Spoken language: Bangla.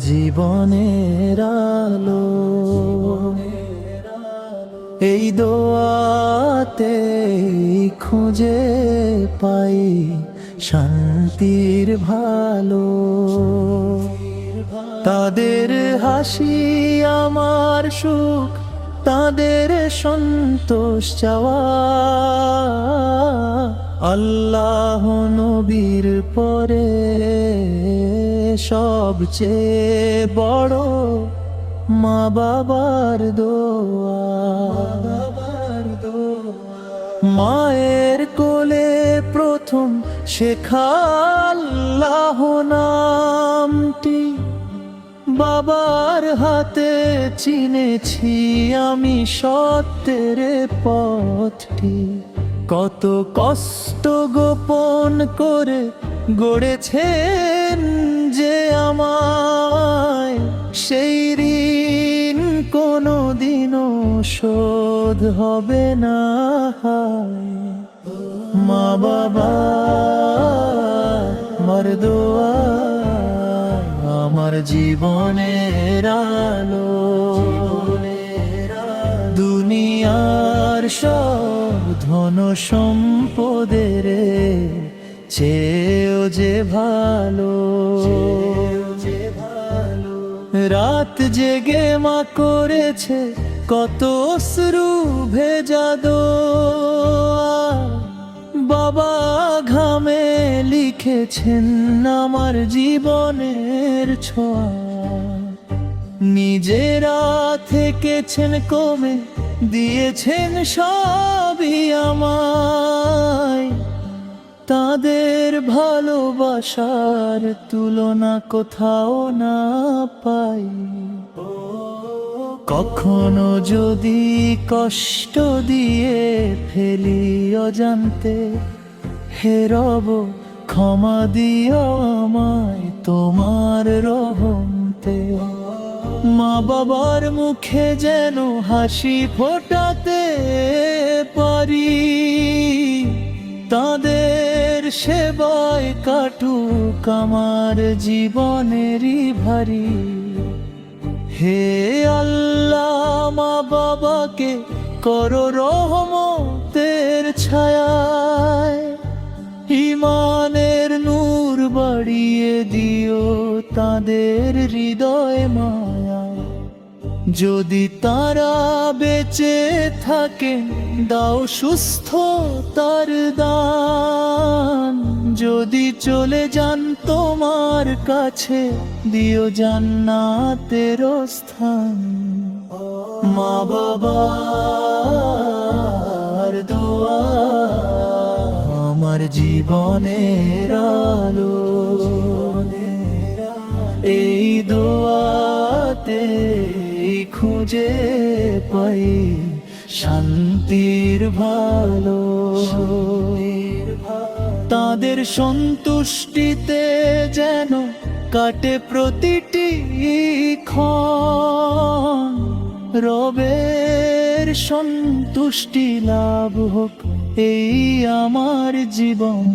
জীবনের আলো। এই দোয়াতে খুঁজে পাই শান্তির ভালো। তাদের হাসি আমার সুখ, তাদের সন্তোষ চাওয়া। আল্লাহ নবীর পরে সবচেয়ে বড় মা বাবার দোয়া। মায়ের কোলে প্রথম শেখা আল্লাহ নামটি, বাবার হাতে চিনেছি আমি সত্যের পথটি। কত কষ্ট গোপন করে গড়েছেন যে আমায়, সেই ঋণ কোনোদিনও শোধ হবে না। মা বাবা আমার দোয়া আমার জীবনের আলো। দুনিয়ার সব ধন সম্পদের চেয়েও যে ভালো। রাত জেগে মা করেছে কত অশ্রু ভেজা দোয়া। বাবা ঘামে লিখেছেন আমার জীবনের ছোঁয়া। নিজেরা থেকেছেন কমে দিয়েছেন সবই আমায়। তাদের ভালোবাসার তুলনা কোথাও না পাই। কখনো যদি কষ্ট দিয়ে ফেলি অজান্তে, হে রব ক্ষমা দিও আমায় তোমার রহমতে। মা বাবার মুখে যেন হাসি ফোটাতে পারি, তাদের সেবায় কাটুক আমার জীবনেরই ভারী। হে আল্লাহ মা বাবাকে করো রহমতের ছায়ায়, ঈমানের নূর বাড়িয়ে দিও তাদের হৃদয় মায়া। যদি তারা বেঁচে থাকে দাও সুস্থ তার দান। যদি চলে যান তোমার কাছে দিও জান্নাতের স্থান। মা বাবার দোয়া আমার জীবনের আলো। এই দোয়াতে খুঁজে পাই শান্তির ভালো। তাদের সন্তুষ্টিতে যেন কাটে প্রতিটি ক্ষণ। রবের সন্তুষ্টি লাভ হোক এই আমার জীবন।